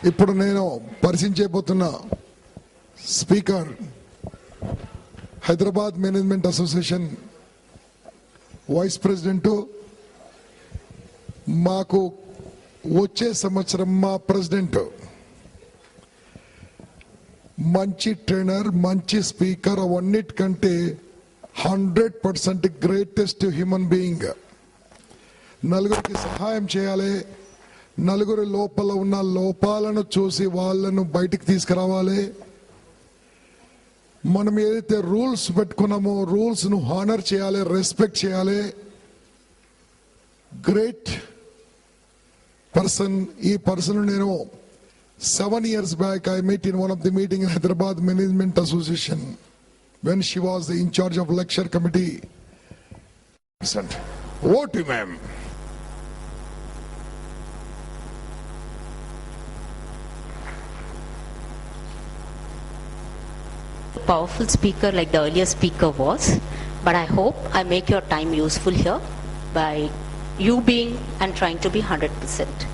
ఇప్పుడు నేను పరిచయం చేయబోతున్న speaker Hyderabad management association vice president. మాకు వచ్చే సంవత్సరం మా ప్రెసిడెంట్ మంచి ట్రైనర్, మంచి స్పీకర్, అవన్నిటికంటే 100% గ్రేటెస్ట్ హ్యూమన్ బీయింగ్. నలుగురికి సహాయం చేయాలి, నలుగురి లోపల ఉన్న లోపాలను చూసి వాళ్ళను బయటికి తీసుకురావాలి. మనం ఏదైతే రూల్స్ పెట్టుకున్నామో రూల్స్ ను హానర్ చేయాలి, రెస్పెక్ట్ చేయాలి. Great person. ఈ పర్సన్ నేను 7 years back I met in one of the meeting in Hyderabad Management Association when she was in charge of lecture committee. Vote him, ma'am. Powerful speaker like the earlier speaker was, but I hope I make your time useful here by you being and trying to be 100%.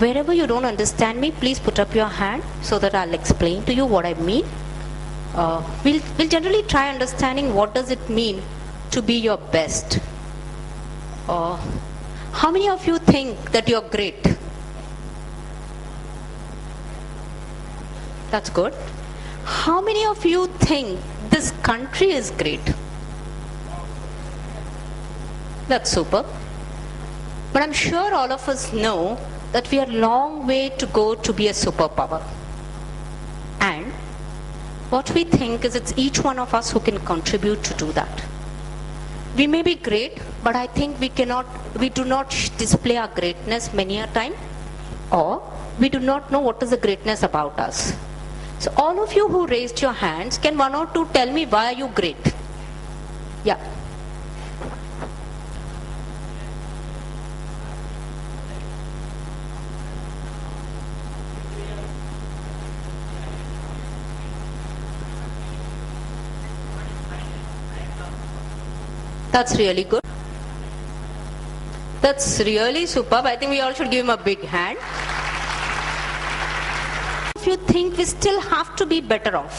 Wherever you don't understand me, please put up your hand so that I'll explain to you what I mean. We'll generally try understanding what does it mean to be your best. How many of you think that you're great? That's good. How many of you think this country is great? That's super. But I'm sure all of us know that we are a long way to go to be a superpower. And what we think is it's each one of us who can contribute to do that. We may be great, but I think we do not display our greatness many a time, or we do not know what is the greatness about us. So all of you who raised your hands, can one or two tell me why are you great? Yeah. That's really good. That's really superb. I think we all should give him a big hand. If you think we still have to be better off,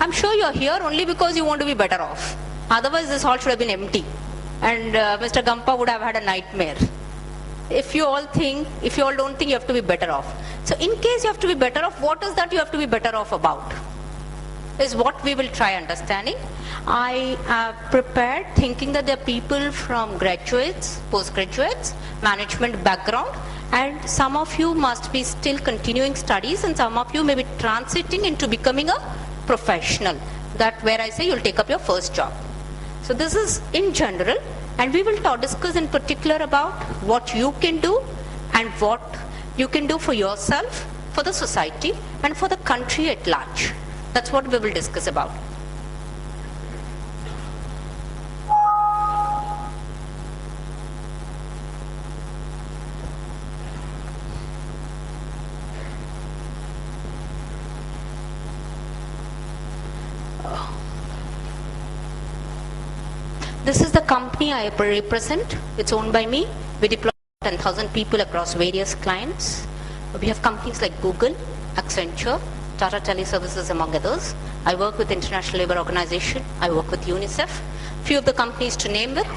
I'm sure you're here only because you want to be better off. Otherwise this hall should have been empty and Mr. Gampa would have had a nightmare. If you all don't think you have to be better off. So in case you have to be better off, what is that you have to be better off about? Is what we will try understanding. I have prepared thinking that there are people from graduates, postgraduates, management background, and some of you must be still continuing studies and some of you may be transiting into becoming a professional. That where I say you'll take up your first job. So this is in general, and we will discuss in particular about what you can do and what you can do for yourself, for the society and for the country at large. That's what we will discuss about. This is the company I represent. It's owned by me. We deploy 10,000 people across various clients. We have companies like Google, Accenture, Tata Teleservices, among others. I work with International Labour Organization. I work with UNICEF. Few of the companies to name with.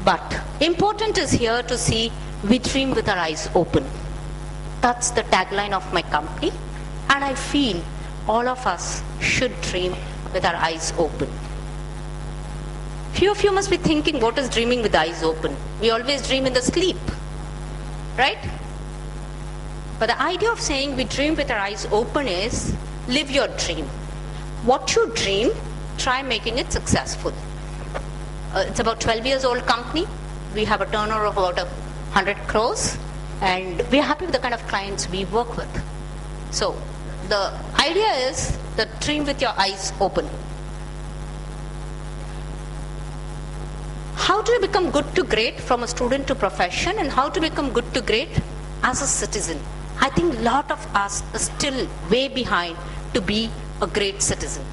But important is here to see we dream with our eyes open. That's the tagline of my company. And I feel all of us should dream with our eyes open. Few of you must be thinking, what is dreaming with eyes open? We always dream in the sleep, right? But the idea of saying we dream with our eyes open is live your dream. What you dream, try making it successful. It's about 12 years old company. We have a turnover of about 100 crores and we are happy with the kind of clients we work with. So the idea is that dream with your eyes open. How do you become good to great from a student to profession, and how to become good to great as a citizen? I think a lot of us are still way behind to be a great citizen.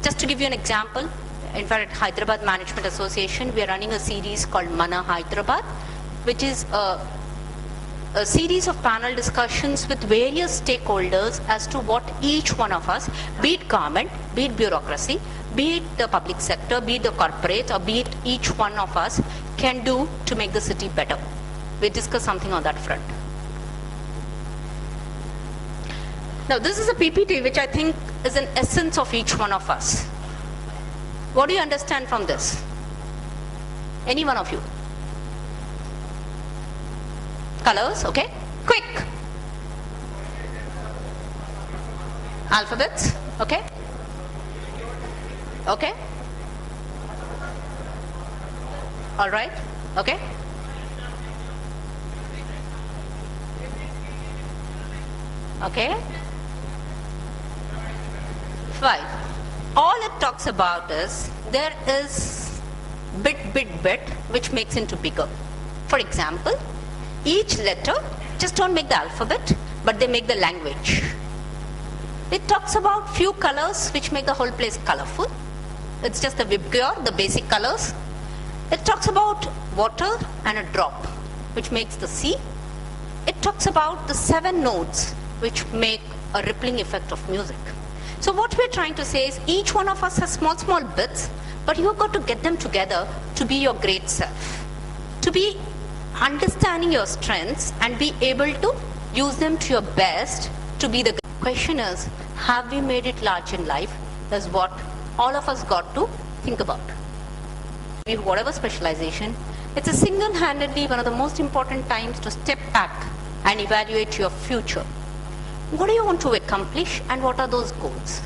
Just to give you an example, in fact at Hyderabad Management Association we are running a series called Mana Hyderabad, which is a a series of panel discussions with various stakeholders as to what each one of us, be it government, be it bureaucracy, be it the public sector, be it the corporate, or be it each one of us can do to make the city better. We discussed something on that front. Now this is a PPT which I think is an essence of each one of us. What do you understand from this? Any one of you? Colors, okay? Quick. Alphabets, okay? Okay? All right, okay? Okay? 5. All it talks about is there is bit which makes into bigger. For example, each letter just don't make the alphabet, but they make the language. It talks about few colors which make the whole place colorful. It's just the vibgyor, the basic colors. It talks about water and a drop, which makes the sea. It talks about the 7 notes which make a rippling effect of music. So what we're trying to say is each one of us has small bits, but you've got to get them together to be your great self, to be understanding your strengths and be able to use them to your best to be the question is, have we made it large in life? That's what all of us got to think about. Whatever specialization, it's a single-handedly one of the most important times to step back and evaluate your future. What do you want to accomplish and what are those goals?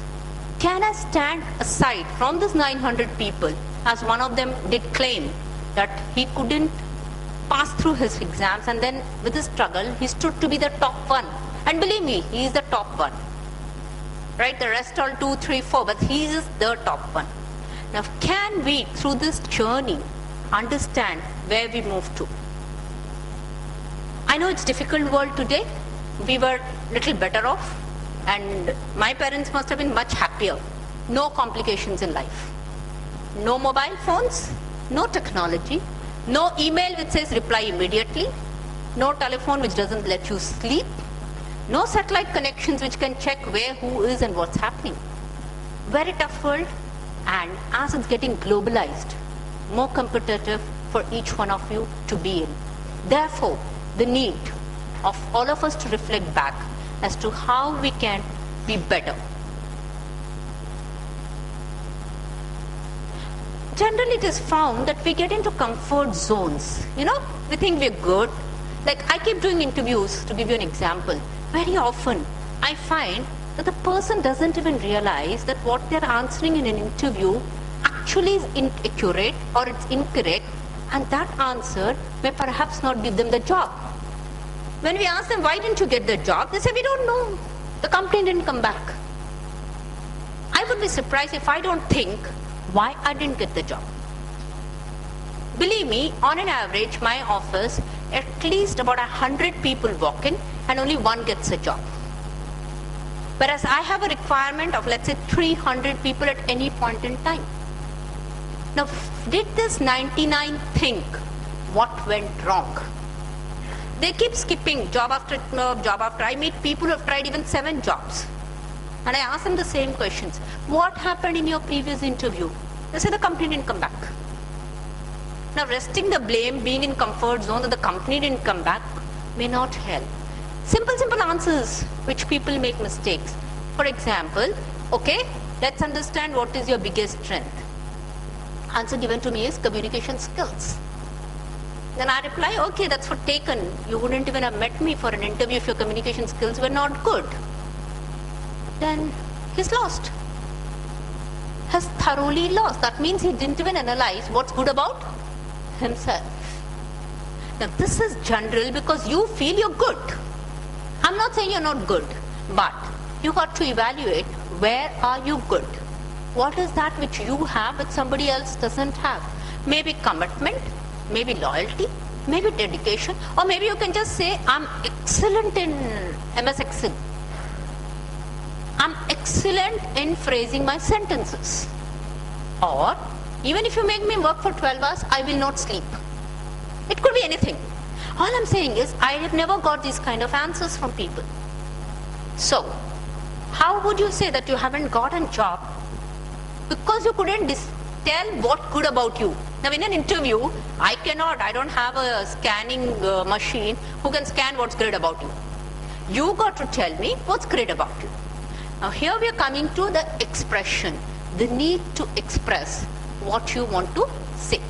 Can I stand aside from this 900 people as one of them did claim that he couldn't pass through his exams and then with his struggle he stood to be the top one, and believe me, he is the top one, right? The rest all 2, 3, 4, but he is the top one. Now can we through this journey understand where we move to? I know it's difficult world today. We were little better off and my parents must have been much happier. No complications in life. No mobile phones, no technology, no email which says reply immediately, no telephone which doesn't let you sleep, no satellite connections which can check where, who is and what's happening. Very tough world, and as it's getting globalized, more competitive for each one of you to be in. Therefore, the need of all of us to reflect back as to how we can be better. Generally it is found that we get into comfort zones. You know, we think we're good. Like I keep doing interviews, to give you an example. Very often I find that the person doesn't even realize that what they're answering in an interview actually is inaccurate or it's incorrect, and that answer may perhaps not give them the job. When we ask them, why didn't you get the job? They say, we don't know. The company didn't come back. I would be surprised if I don't think why I didn't get the job. Believe me, on an average, my office, at least about 100 people walk in and only 1 gets a job. Whereas I have a requirement of, let's say, 300 people at any point in time. Now, did this 99 think what went wrong? They keep skipping job after job after. I meet people who have tried even 7 jobs. And I ask them the same questions. What happened in your previous interview? They say the company didn't come back. Now resting the blame, being in comfort zone that the company didn't come back may not help. Simple answers which people make mistakes. For example, okay, let's understand what is your biggest strength. Answer given to me is communication skills. Then I reply, okay, that's for taken. You wouldn't even have met me for an interview if your communication skills were not good. Then he's lost. Has thoroughly lost. That means he didn't even analyze what's good about himself. Now this is general because you feel you're good. I'm not saying you're not good, but you got to evaluate where are you good. What is that which you have which somebody else doesn't have? Maybe commitment, maybe loyalty, maybe dedication, or maybe you can just say, I'm excellent in MS Excel. I'm excellent in phrasing my sentences. Or, even if you make me work for 12 hours, I will not sleep. It could be anything. All I'm saying is, I have never got these kind of answers from people. So, how would you say that you haven't got a job? Because you couldn't tell what good about you. Now in an interview, I don't have a scanning machine who can scan what's great about you. You got to tell me what's great about you. Now here we are coming to the expression, the need to express what you want to say.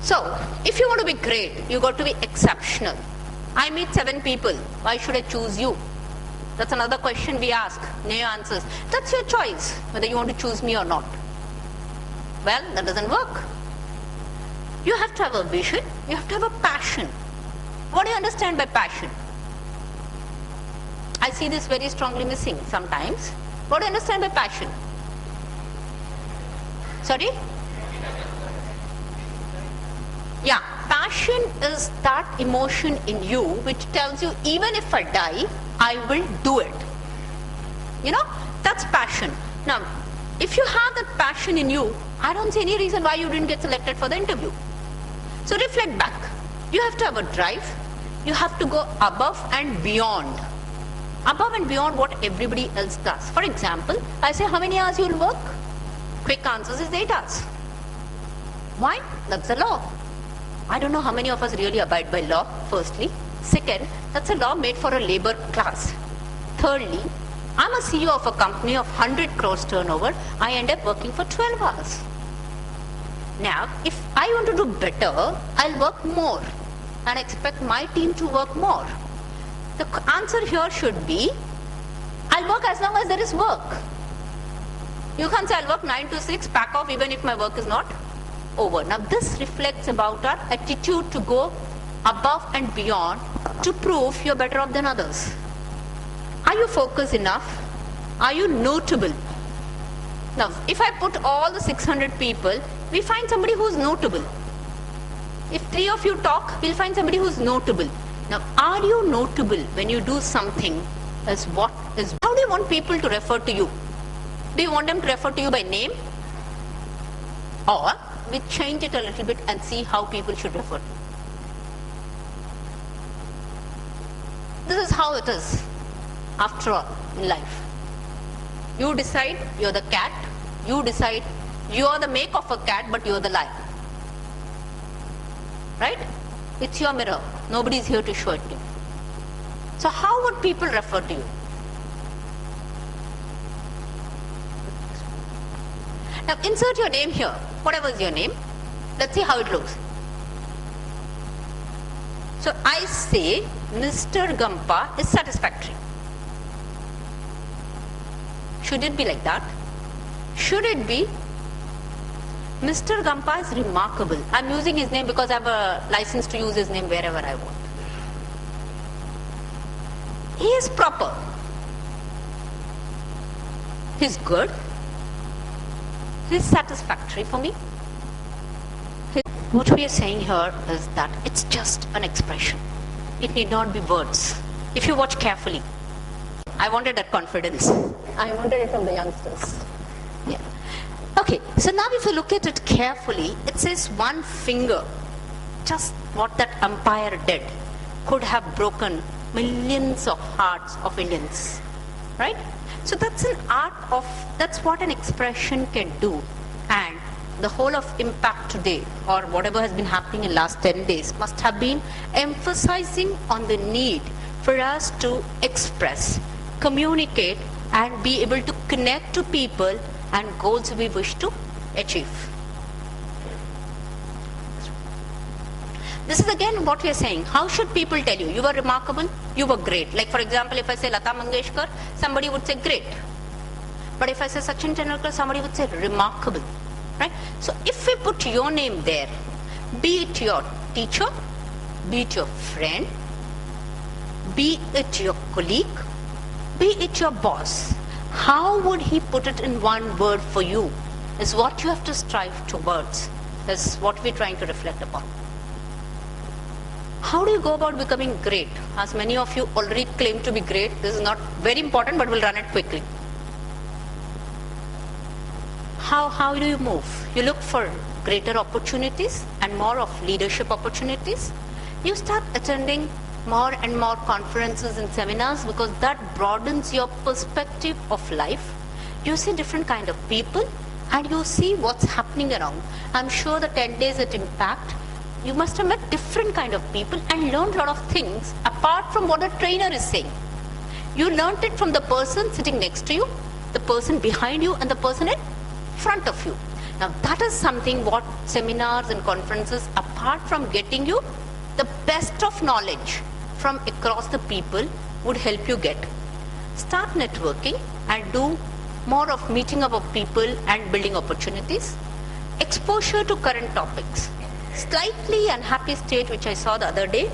So, if you want to be great, you got to be exceptional. I meet 7 people, why should I choose you? That's another question we ask, no answers. That's your choice, whether you want to choose me or not. Well, that doesn't work. You have to have a vision, you have to have a passion. What do you understand by passion? I see this very strongly missing sometimes. What do you understand by passion? Sorry? Yeah, passion is that emotion in you which tells you, even if I die, I will do it. You know, that's passion. Now, if you have that passion in you, I don't see any reason why you didn't get selected for the interview. So reflect back. You have to have a drive. You have to go above and beyond. Above and beyond what everybody else does. For example, I say, how many hours you will work? Quick answers is 8 hours. Why? That's the law. I don't know how many of us really abide by law, firstly. Second, that's a law made for a labor class. Thirdly, I'm a CEO of a company of 100 crores turnover. I end up working for 12 hours. Now, if I want to do better, I'll work more and expect my team to work more. The answer here should be, I'll work as long as there is work. You can't say I'll work 9 to 6, pack off even if my work is not over. Now this reflects about our attitude to go above and beyond to prove you're better off than others. Are you focused enough? Are you notable? Now, if I put all the 600 people, we find somebody who's notable. If 3 of you talk, we'll find somebody who's notable. Now, are you notable when you do something as what is? How do you want people to refer to you? Do you want them to refer to you by name? Or we change it a little bit and see how people should refer to you. This is how it is, after all, in life. You decide you're the cat. You decide you're the make of a cat, but you're the lion. Right? It's your mirror. Nobody's here to show it to you. So how would people refer to you? Now insert your name here, whatever is your name. Let's see how it looks. So I say Mr. Gampa is satisfactory. Should it be like that? Should it be Mr. Gampa is remarkable? I'm using his name because I have a license to use his name wherever I want. He is proper. He's good. He's satisfactory for me. What we are saying here is that it's just an expression. It need not be words. If you watch carefully, I wanted that confidence. I wanted it from the youngsters. Yeah. Okay, so now if you look at it carefully, it says one finger. Just what that umpire did could have broken millions of hearts of Indians. Right? So that's an art of, that's what an expression can do. And the whole of impact today, or whatever has been happening in last 10 days, must have been emphasizing on the need for us to express, communicate, and be able to connect to people and goals we wish to achieve. This is again what we are saying. How should people tell you? You were remarkable, you were great. Like for example, if I say Lata Mangeshkar, somebody would say great. But if I say Sachin Tendulkar, somebody would say remarkable. Right? So if we put your name there, be it your teacher, be it your friend, be it your colleague, be it your boss, how would he put it in one word for you is what you have to strive towards, is what we're trying to reflect upon. How do you go about becoming great? As many of you already claim to be great, this is not very important, but we'll run it quickly. how do you move? You look for greater opportunities and more of leadership opportunities. You start attending more and more conferences and seminars because that broadens your perspective of life. You see different kind of people and you see what's happening around. I'm sure the 10 days at Impact, you must have met different kind of people and learned a lot of things apart from what a trainer is saying. You learned it from the person sitting next to you, the person behind you, and the person in front of you. Now that is something what seminars and conferences, apart from getting you the best of knowledge from across the people, would help you get. Start networking and do more of meeting up of people and building opportunities. Exposure to current topics. Slightly unhappy state which I saw the other day.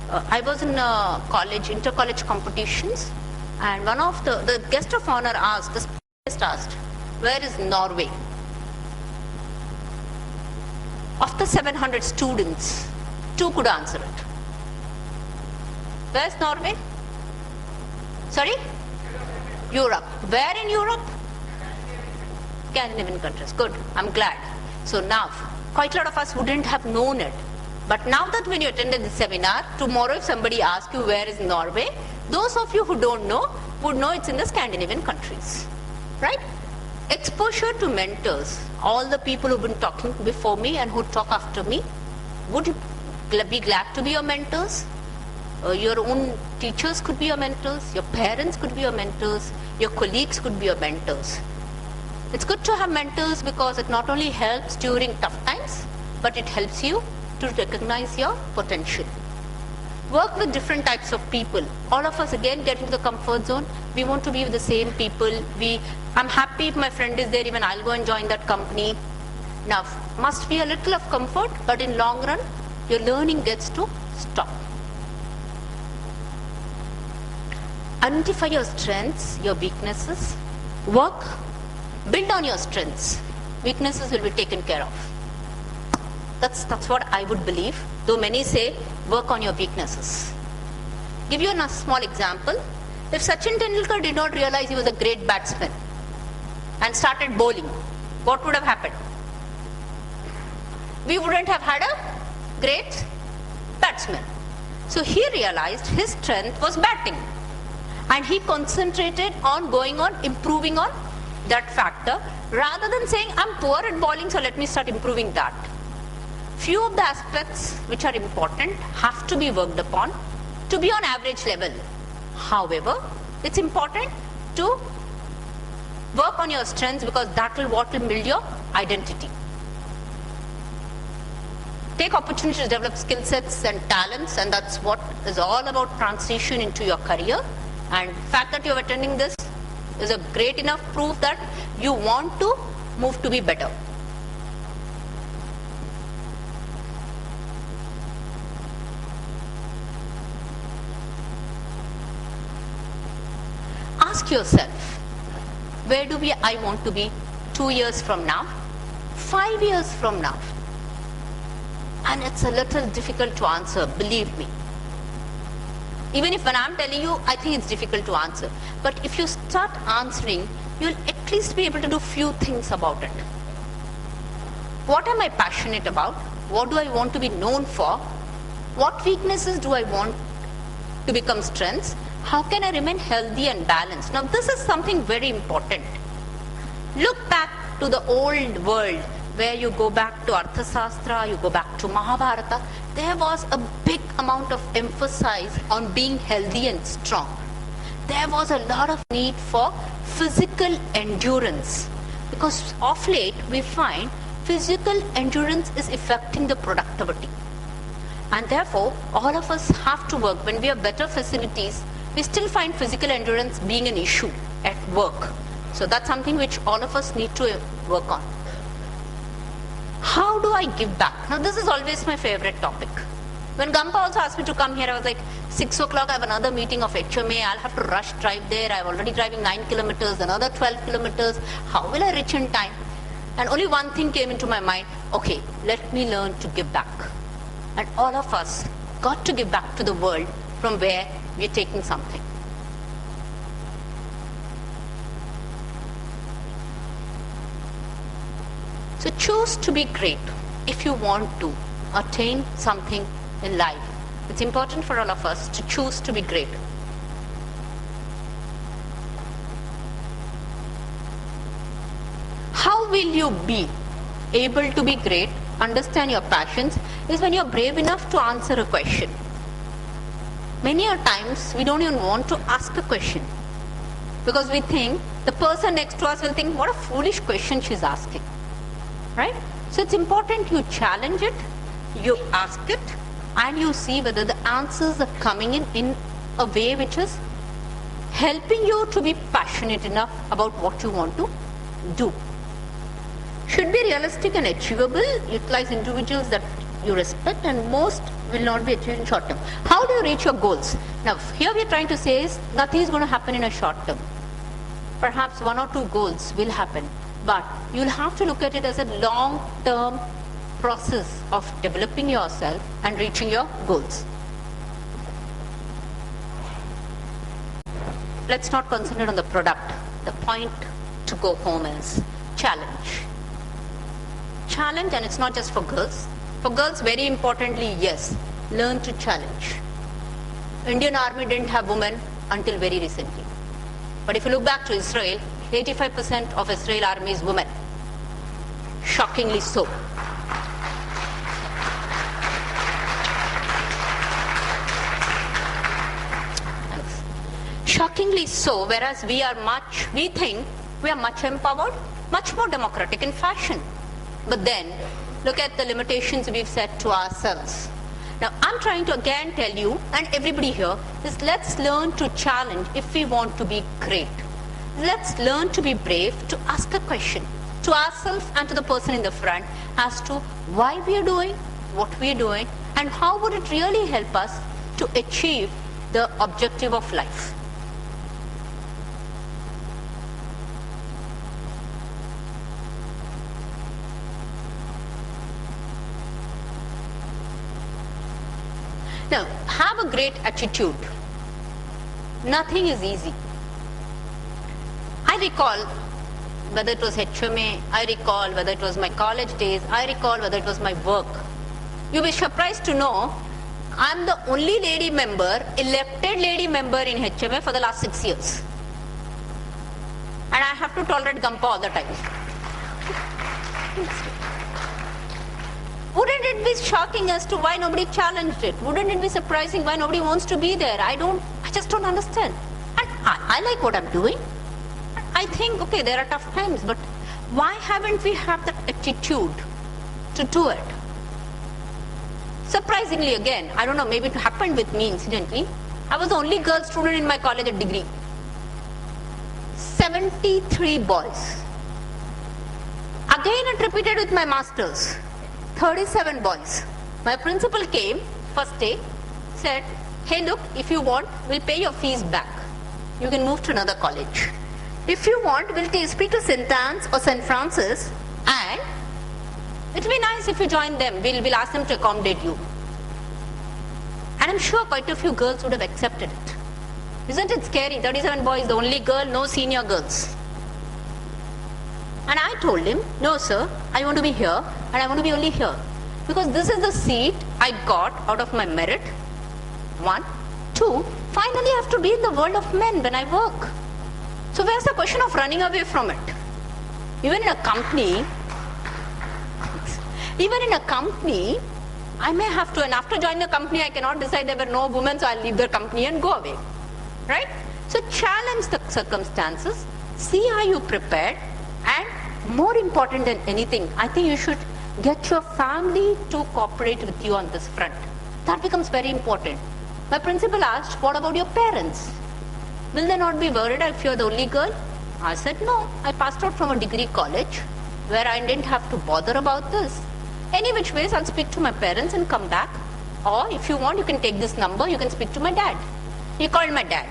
I was in college, inter-college competitions, and one of the guest of honor asked, the guest asked, where is Norway? Of the 700 students, 2 could answer it. Where's Norway? Sorry? Europe. Where in Europe? Scandinavian countries. Good. I'm glad. So now, quite a lot of us wouldn't have known it. But now that when you attended the seminar, tomorrow if somebody asks you where is Norway, those of you who don't know would know it's in the Scandinavian countries. Right? Exposure to mentors. All the people who've been talking before me and who talk after me would be glad to be your mentors. Your own teachers could be your mentors, your parents could be your mentors, your colleagues could be your mentors. It's good to have mentors because it not only helps during tough times, but it helps you to recognize your potential. Work with different types of people. All of us again get into the comfort zone. We want to be with the same people. I'm happy if my friend is there, even I'll go and join that company. Now, must be a little of comfort, but in long run, your learning gets to stop. Identify your strengths, your weaknesses. Work, build on your strengths. Weaknesses will be taken care of. That's what I would believe, though many say work on your weaknesses. Give you a small example. If Sachin Tendulkar did not realize he was a great batsman and started bowling, what would have happened? We wouldn't have had a great batsman. So he realized his strength was batting. And he concentrated on going on improving on that factor rather than saying, I'm poor at bowling, so let me start improving that. Few of the aspects which are important have to be worked upon to be on average level. However, it's important to work on your strengths because that will what will build your identity. Take opportunity to develop skill sets and talents, and that's what is all about transition into your career. And the fact that you're attending this is a great enough proof that you want to move to be better. Ask yourself, where do I want to be 2 years from now, 5 years from now? And it's a little difficult to answer, believe me. Even if when I'm telling you, I think it's difficult to answer. But if you start answering, you'll at least be able to do few things about it. What am I passionate about? What do I want to be known for? What weaknesses do I want to become strengths? How can I remain healthy and balanced? Now this is something very important. Look back to the old world where you go back to Arthashastra, you go back to Mahabharata. There was a big amount of emphasis on being healthy and strong. There was a lot of need for physical endurance because of late we find physical endurance is affecting the productivity. And therefore, all of us have to work. When we have better facilities, we still find physical endurance being an issue at work. So that's something which all of us need to work on. How do I give back? Now this is always my favorite topic. When Gampa also asked me to come here, I was like, 6 o'clock I have another meeting of HMA, I'll have to rush drive there, I'm already driving 9 kilometers, another 12 kilometers, how will I reach in time? And only one thing came into my mind, okay, let me learn to give back. And all of us got to give back to the world from where we're taking something. So choose to be great if you want to attain something in life. It's important for all of us to choose to be great. How will you be able to be great, understand your passions, is when you're brave enough to answer a question. Many a times we don't even want to ask a question because we think the person next to us will think, what a foolish question she's asking, right? So it's important you challenge it, you ask it, and you see whether the answers are coming in a way which is helping you to be passionate enough about what you want to do. Should be realistic and achievable, utilize individuals that you respect, and most will not be achieved in short term. How do you reach your goals? Now, here we are trying to say is nothing is going to happen in a short term. Perhaps 1 or 2 goals will happen, but you'll have to look at it as a long-term process of developing yourself and reaching your goals. Let's not concentrate on the product. The point to go home is challenge. Challenge, and it's not just for girls. For girls, very importantly, yes, learn to challenge. Indian Army didn't have women until very recently. But if you look back to Israel, 85% of Israel army is women. Shockingly so. Shockingly so, whereas we think we are much empowered, much more democratic in fashion. But then, look at the limitations we've set to ourselves. Now, I'm trying to again tell you, and everybody here, is let's learn to challenge if we want to be great. Let's learn to be brave to ask a question to ourselves and to the person in the front as to why we are doing what we are doing and how would it really help us to achieve the objective of life. Now, have a great attitude. Nothing is easy. I recall whether it was HEMA, I recall whether it was my college days, I recall whether it was my work. You'll be surprised to know I'm the only lady member, elected lady member in HEMA for the last 6 years. And I have to tolerate Gampa all the time. Wouldn't it be shocking as to why nobody challenged it? Wouldn't it be surprising why nobody wants to be there? I just don't understand. And I like what I'm doing. I think, okay, there are tough times, but why haven't we have that attitude to do it? Surprisingly again, I don't know, maybe it happened with me incidentally. I was the only girl student in my college at degree. 73 boys. Again it repeated with my masters. 37 boys. My principal came first day, said, hey look, if you want, we'll pay your fees back. You can move to another college. If you want, we'll speak to St. Anne's or St. Francis and it'll be nice if you join them. We'll ask them to accommodate you. And I'm sure quite a few girls would have accepted it. Isn't it scary? 37 boys, the only girl, no senior girls. And I told him, no sir, I want to be here and I want to be only here. Because this is the seat I got out of my merit. 1. 2. Finally I have to be in the world of men when I work. So where's the question of running away from it? Even in a company, I may have to, and after joining the company, I cannot decide there were no women, so I'll leave the company and go away. Right? So challenge the circumstances, see how you prepared, and more important than anything, I think you should get your family to cooperate with you on this front. That becomes very important. My principal asked, what about your parents? Will they not be worried if you're the only girl? I said, no, I passed out from a degree college where I didn't have to bother about this. Any which ways, I'll speak to my parents and come back. Or if you want, you can take this number, you can speak to my dad. He called my dad.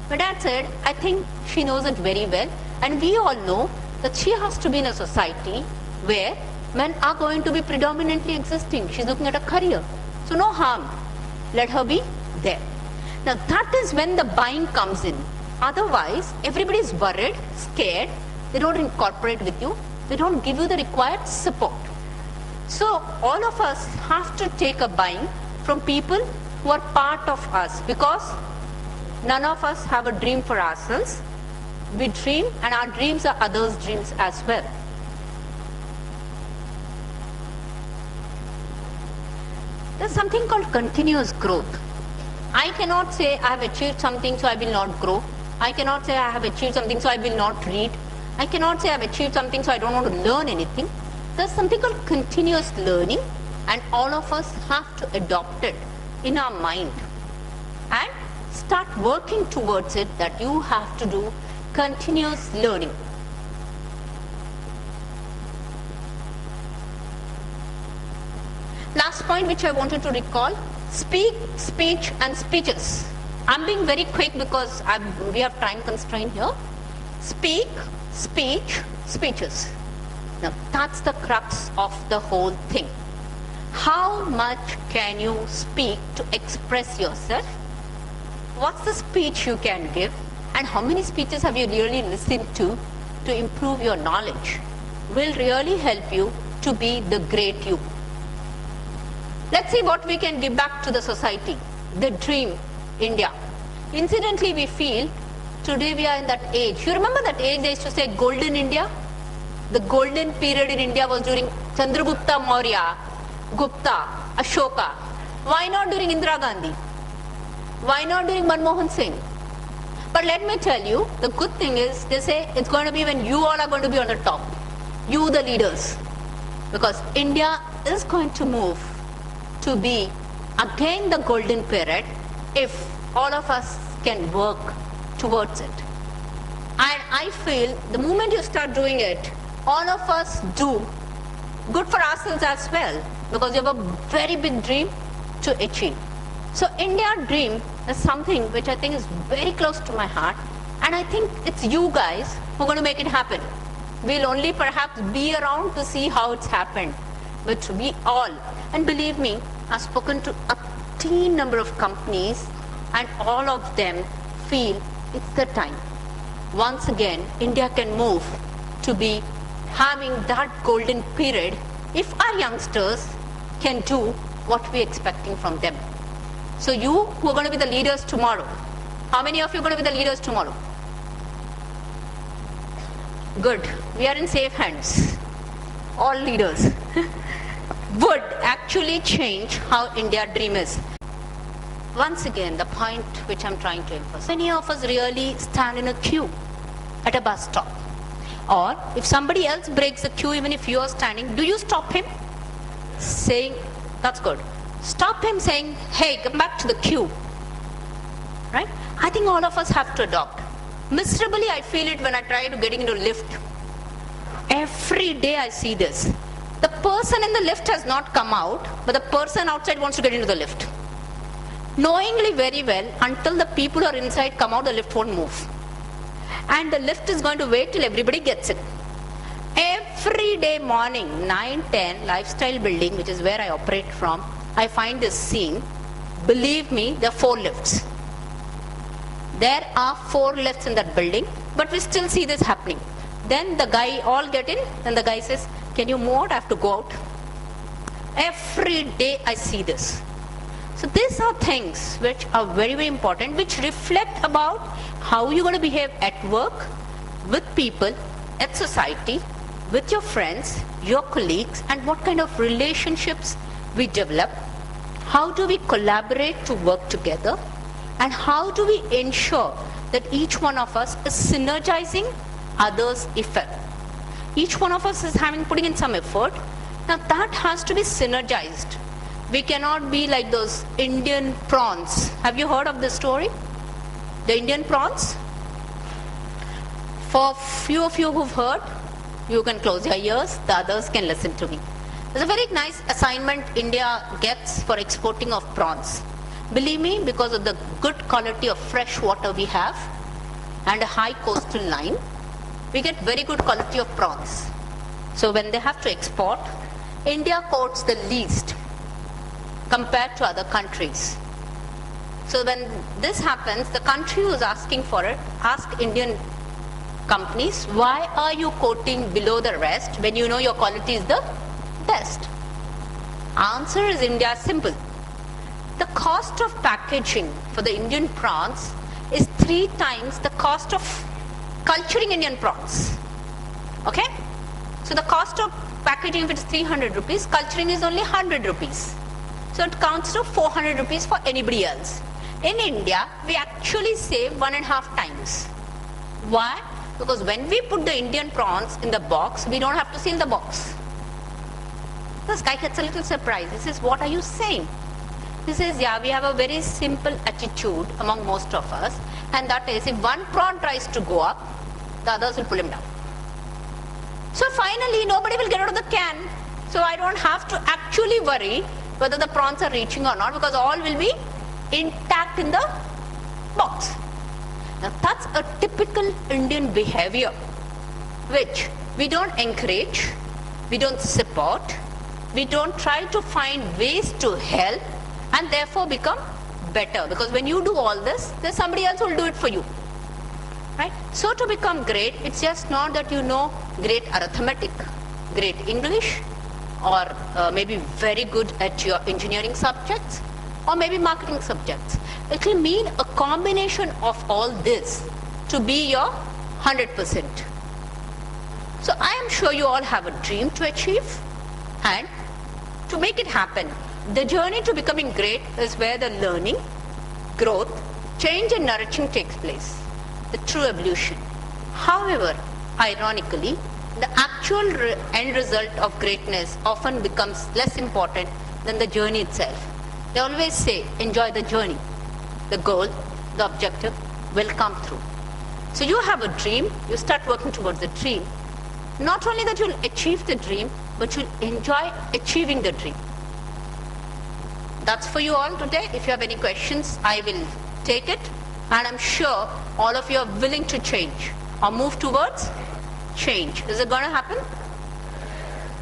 My dad said, I think she knows it very well. And we all know that she has to be in a society where men are going to be predominantly existing. She's looking at a career. So no harm. Let her be there. Now that is when the buying comes in. Otherwise, everybody is worried, scared. They don't incorporate with you. They don't give you the required support. So all of us have to take a buying from people who are part of us, because none of us have a dream for ourselves. We dream, and our dreams are others' dreams as well. There's something called continuous growth. I cannot say I have achieved something so I will not grow. I cannot say I have achieved something so I will not read. I cannot say I have achieved something so I don't want to learn anything. There's something called continuous learning, and all of us have to adopt it in our mind and start working towards it, that you have to do continuous learning. Last point which I wanted to recall: speak, speech and speeches. I'm being very quick because we have time constraint here. Speak, speech, speeches. Now that's the crux of the whole thing. How much can you speak to express yourself? What's the speech you can give? And how many speeches have you really listened to improve your knowledge? Will really help you to be the great you. Let's see what we can give back to the society. The dream, India. Incidentally, we feel today we are in that age. You remember that age they used to say golden India? The golden period in India was during Chandragupta Maurya, Gupta, Ashoka. Why not during Indira Gandhi? Why not during Manmohan Singh? But let me tell you, the good thing is, they say it's going to be when you all are going to be on the top. You the leaders. Because India is going to move to be again the golden period if all of us can work towards it. And I feel the moment you start doing it, all of us do good for ourselves as well, because you have a very big dream to achieve. So India dream is something which I think is very close to my heart, and I think it's you guys who are going to make it happen. We'll only perhaps be around to see how it's happened, but we all, and believe me, I've spoken to a teen number of companies, and all of them feel it's the time. Once again, India can move to be having that golden period if our youngsters can do what we're expecting from them. So you who are going to be the leaders tomorrow, how many of you are going to be the leaders tomorrow? Good. We are in safe hands. All leaders would actually change how India dream is. Once again, the point which I'm trying to emphasize. Many of us really stand in a queue at a bus stop. Or if somebody else breaks the queue, even if you are standing, do you stop him? Saying, that's good. Stop him saying, hey, come back to the queue. Right? I think all of us have to adopt. Miserably, I feel it when I try to getting into a lift. Every day I see this. The person in the lift has not come out, but the person outside wants to get into the lift. Knowingly very well, until the people who are inside come out, the lift won't move. And the lift is going to wait till everybody gets in. Every day morning, 9-10, Lifestyle Building, which is where I operate from, I find this scene. Believe me, there are 4 lifts. There are 4 lifts in that building, but we still see this happening. Then the guy, all get in, then the guy says, can you move out? I have to go out. Every day I see this. So these are things which are very, very important, which reflect about how you're going to behave at work, with people, at society, with your friends, your colleagues, and what kind of relationships we develop. How do we collaborate to work together? And how do we ensure that each one of us is synergizing others' effort? Each one of us is putting in some effort. Now that has to be synergized. We cannot be like those Indian prawns. Have you heard of this story? The Indian prawns? For few of you who've heard, you can close your ears, the others can listen to me. There's a very nice assignment India gets for exporting of prawns. Believe me, because of the good quality of fresh water we have and a high coastal line, we get very good quality of prawns. So when they have to export, India quotes the least compared to other countries. So when this happens, the country who is asking for it, ask Indian companies, why are you quoting below the rest when you know your quality is the best? Answer is India simple. The cost of packaging for the Indian prawns is 3 times the cost of culturing Indian prawns. Okay? So the cost of packaging, if it is 300 rupees, culturing is only 100 rupees. So it counts to 400 rupees for anybody else. In India, we actually save 1.5 times. Why? Because when we put the Indian prawns in the box, we don't have to seal the box. This guy gets a little surprised. He says, what are you saying? He says, yeah, we have a very simple attitude among most of us, and that is, if one prawn tries to go up, the others will pull him down. So finally, nobody will get out of the can. So I don't have to actually worry whether the prawns are reaching or not, because all will be intact in the box. Now that's a typical Indian behavior, which we don't encourage, we don't support, we don't try to find ways to help, and therefore become better, because when you do all this, there's somebody else who will do it for you, right? So to become great, it's just not that you know great arithmetic, great English, or maybe very good at your engineering subjects, or maybe marketing subjects. It will mean a combination of all this to be your 100%. So I am sure you all have a dream to achieve, and to make it happen, the journey to becoming great is where the learning, growth, change and nourishing takes place, the true evolution. However, ironically, the actual end result of greatness often becomes less important than the journey itself. They always say, enjoy the journey. The goal, the objective will come through. So you have a dream, you start working towards the dream. Not only that you'll achieve the dream, but you'll enjoy achieving the dream. That's for you all today. If you have any questions, I will take it. And I'm sure all of you are willing to change or move towards change. Is it going to happen?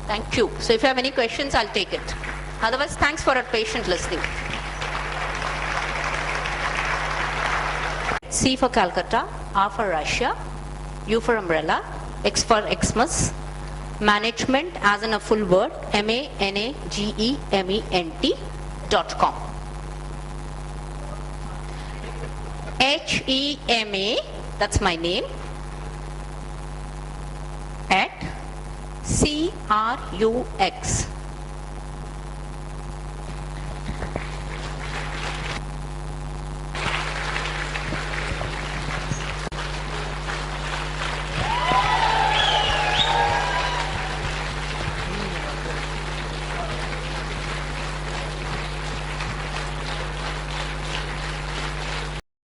Thank you. So if you have any questions, I'll take it. Otherwise, thanks for your patient listening. C for Calcutta, R for Russia, U for umbrella, X for Xmas, management as in a full word, management.com. HEMA, that's my name, at CRUX